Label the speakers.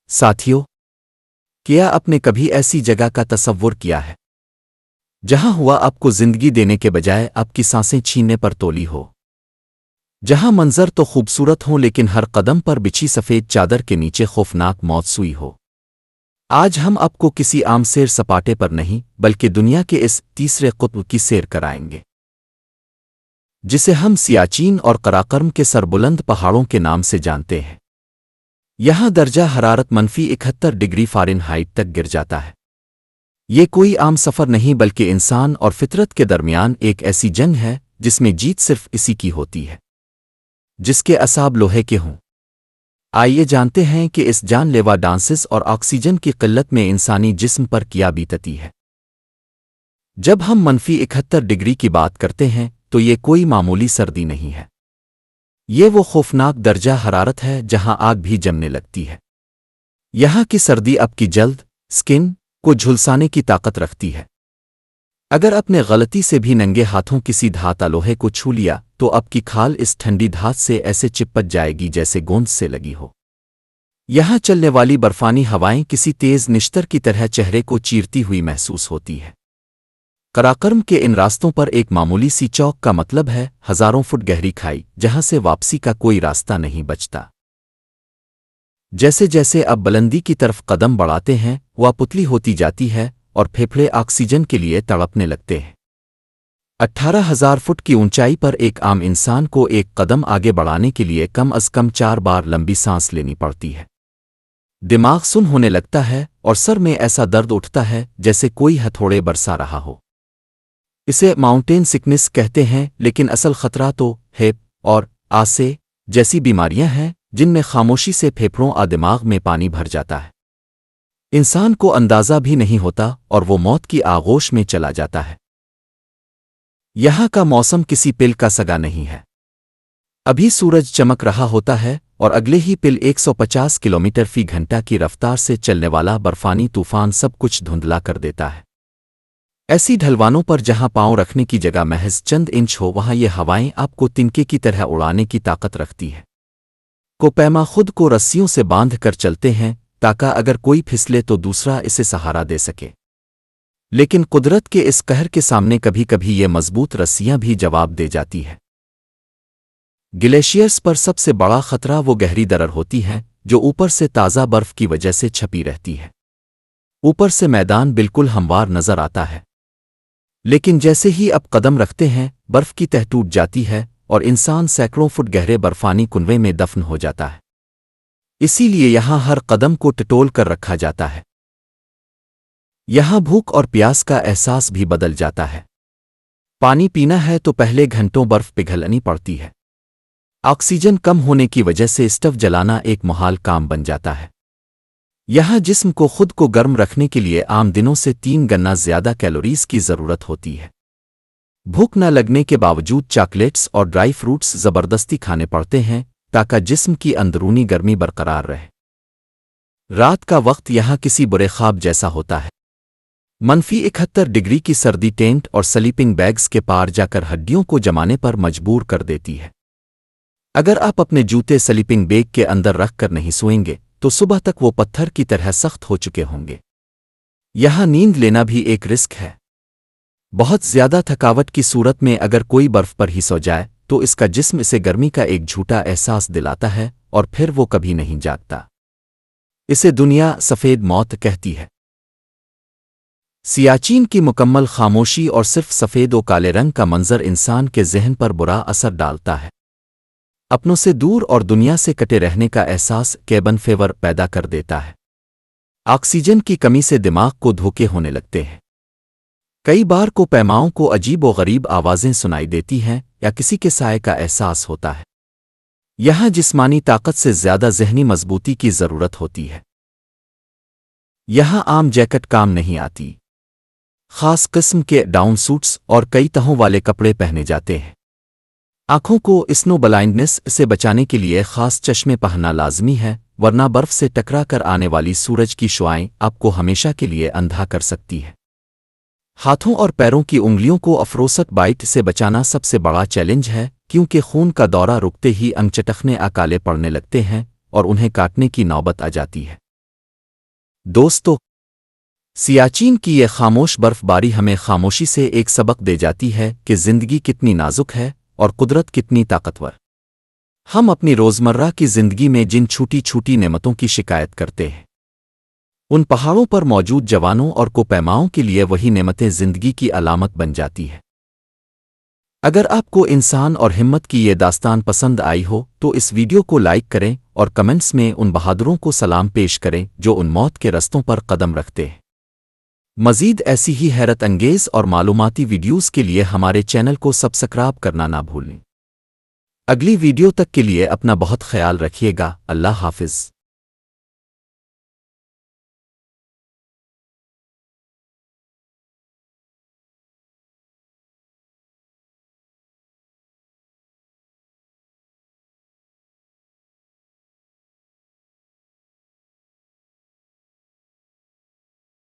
Speaker 1: ساتھیو، کیا آپ نے کبھی ایسی جگہ کا تصور کیا ہے جہاں ہوا آپ کو زندگی دینے کے بجائے آپ کی سانسیں چھیننے پر تولی ہو؟ جہاں منظر تو خوبصورت ہوں لیکن ہر قدم پر بچھی سفید چادر کے نیچے خوفناک موت سوئی ہو۔ آج ہم آپ کو کسی عام سیر سپاٹے پر نہیں بلکہ دنیا کے اس تیسرے قطب کی سیر کرائیں گے جسے ہم سیاچین اور قراقرم کے سربلند پہاڑوں کے نام سے جانتے ہیں۔ یہاں درجہ حرارت -71 ڈگری فارنہائٹ تک گر جاتا ہے۔ یہ کوئی عام سفر نہیں بلکہ انسان اور فطرت کے درمیان ایک ایسی جنگ ہے جس میں جیت صرف اسی کی ہوتی ہے جس کے اعصاب لوہے کے ہوں۔ آئیے جانتے ہیں کہ اس جان لیوا ڈانسز اور آکسیجن کی قلت میں انسانی جسم پر کیا بیتتی ہے۔ جب ہم -71 ڈگری کی بات کرتے ہیں تو یہ کوئی معمولی سردی نہیں ہے۔ یہ وہ خوفناک درجہ حرارت ہے جہاں آگ بھی جمنے لگتی ہے۔ یہاں کی سردی آپ کی جلد سکن کو جھلسانے کی طاقت رکھتی ہے۔ اگر اپنے غلطی سے بھی ننگے ہاتھوں کسی دھاتا لوہے کو چھو لیا تو آپ کی کھال اس ٹھنڈی دھات سے ایسے چپٹ جائے گی جیسے گوند سے لگی ہو۔ یہاں چلنے والی برفانی ہوائیں کسی تیز نشتر کی طرح چہرے کو چیرتی ہوئی محسوس ہوتی ہے۔ قراقرم کے ان راستوں پر ایک معمولی سی چوک کا مطلب ہے ہزاروں فٹ گہری کھائی جہاں سے واپسی کا کوئی راستہ نہیں بچتا۔ جیسے جیسے اب بلندی کی طرف قدم بڑھاتے ہیں وہ پتلی ہوتی جاتی ہے اور پھیپھڑے آکسیجن کے لیے تڑپنے لگتے ہیں۔ 18,000 فٹ کی اونچائی پر ایک عام انسان کو ایک قدم آگے بڑھانے کے لیے کم از کم 4 بار لمبی سانس لینی پڑتی ہے۔ دماغ سن ہونے لگتا ہے اور سر میں ایسا درد اٹھتا ہے جیسے کوئی ہتھوڑے برسا رہا ہو۔ اسے ماؤنٹین سکنس کہتے ہیں لیکن اصل خطرہ تو ہیپ اور آسے جیسی بیماریاں ہیں جن میں خاموشی سے پھیپھڑوں دماغ میں پانی بھر جاتا ہے۔ انسان کو اندازہ بھی نہیں ہوتا اور وہ موت کی آغوش میں چلا جاتا ہے۔ یہاں کا موسم کسی پل کا سگا نہیں ہے۔ ابھی سورج چمک رہا ہوتا ہے اور اگلے ہی پل 150 کلومیٹر فی گھنٹہ کی رفتار سے چلنے والا برفانی طوفان سب کچھ دھندلا کر دیتا ہے۔ ایسی ڈھلوانوں پر جہاں پاؤں رکھنے کی جگہ محض چند انچ ہو وہاں یہ ہوائیں آپ کو تنکے کی طرح اڑانے کی طاقت رکھتی ہے۔ کوپیما خود کو رسیوں سے باندھ کر چلتے ہیں تاکہ اگر کوئی پھسلے تو دوسرا اسے سہارا دے سکے، لیکن قدرت کے اس قہر کے سامنے کبھی کبھی یہ مضبوط رسیاں بھی جواب دے جاتی ہے۔ گلیشیئرز پر سب سے بڑا خطرہ وہ گہری درر ہوتی ہے جو اوپر سے تازہ برف کی وجہ سے چھپی رہتی ہے۔ اوپر سے میدان بالکل ہموار نظر آتا ہے لیکن جیسے ہی اب قدم رکھتے ہیں برف کی تہ ٹوٹ جاتی ہے اور انسان سینکڑوں فٹ گہرے برفانی کنویں میں دفن ہو جاتا ہے۔ اسی لیے یہاں ہر قدم کو ٹٹول کر رکھا جاتا ہے۔ یہاں بھوک اور پیاس کا احساس بھی بدل جاتا ہے۔ پانی پینا ہے تو پہلے گھنٹوں برف پگھلنی پڑتی ہے۔ آکسیجن کم ہونے کی وجہ سے اسٹو جلانا ایک محال کام بن جاتا ہے۔ یہاں جسم کو خود کو گرم رکھنے کے لیے عام دنوں سے 3 گنا زیادہ کیلوریز کی ضرورت ہوتی ہے۔ بھوک نہ لگنے کے باوجود چاکلیٹس اور ڈرائی فروٹس زبردستی کھانے پڑتے ہیں تاکہ جسم کی اندرونی گرمی برقرار رہے۔ رات کا وقت یہاں کسی برے خواب جیسا ہوتا ہے۔ -71 ڈگری کی سردی ٹینٹ اور سلیپنگ بیگز کے پار جا کر ہڈیوں کو جمانے پر مجبور کر دیتی ہے۔ اگر آپ اپنے جوتے سلیپنگ بیگ کے اندر رکھ کر نہیں سوئیں گے تو صبح تک وہ پتھر کی طرح سخت ہو چکے ہوں گے۔ یہاں نیند لینا بھی ایک رسک ہے۔ بہت زیادہ تھکاوٹ کی صورت میں اگر کوئی برف پر ہی سو جائے تو اس کا جسم اسے گرمی کا ایک جھوٹا احساس دلاتا ہے اور پھر وہ کبھی نہیں جاگتا۔ اسے دنیا سفید موت کہتی ہے۔ سیاچین کی مکمل خاموشی اور صرف سفید و کالے رنگ کا منظر انسان کے ذہن پر برا اثر ڈالتا ہے۔ اپنوں سے دور اور دنیا سے کٹے رہنے کا احساس کیبن فیور پیدا کر دیتا ہے۔ آکسیجن کی کمی سے دماغ کو دھوکے ہونے لگتے ہیں۔ کئی بار کو پیماؤں کو عجیب و غریب آوازیں سنائی دیتی ہیں یا کسی کے سائے کا احساس ہوتا ہے۔ یہاں جسمانی طاقت سے زیادہ ذہنی مضبوطی کی ضرورت ہوتی ہے۔ یہاں عام جیکٹ کام نہیں آتی۔ خاص قسم کے ڈاؤن سوٹس اور کئی تہوں والے کپڑے پہنے جاتے ہیں۔ آنکھوں کو اسنو بلائنڈنس سے بچانے کے لیے خاص چشمے پہننا لازمی ہے ورنہ برف سے ٹکرا کر آنے والی سورج کی شعاعیں آپ کو ہمیشہ کے لیے اندھا کر سکتی ہے۔ ہاتھوں اور پیروں کی انگلیوں کو افروسٹ بائٹ سے بچانا سب سے بڑا چیلنج ہے کیونکہ خون کا دورہ رکتے ہی انگ چٹکنے کالے پڑنے لگتے ہیں اور انہیں کاٹنے کی نوبت آ جاتی ہے۔ دوستو، سیاچین کی یہ خاموش برف باری ہمیں خاموشی سے ایک سبق دے جاتی ہے کہ زندگی کتنی نازک ہے اور قدرت کتنی طاقتور۔ ہم اپنی روزمرہ کی زندگی میں جن چھوٹی چھوٹی نعمتوں کی شکایت کرتے ہیں، ان پہاڑوں پر موجود جوانوں اور کوپیماؤں کے لیے وہی نعمتیں زندگی کی علامت بن جاتی ہے۔ اگر آپ کو انسان اور ہمت کی یہ داستان پسند آئی ہو تو اس ویڈیو کو لائک کریں اور کمنٹس میں ان بہادروں کو سلام پیش کریں جو ان موت کے رستوں پر قدم رکھتے ہیں۔ مزید ایسی ہی حیرت انگیز اور معلوماتی ویڈیوز کے لیے ہمارے چینل کو سبسکرائب کرنا نہ بھولیں۔ اگلی ویڈیو تک کے لیے اپنا بہت خیال رکھیے گا۔ اللہ حافظ۔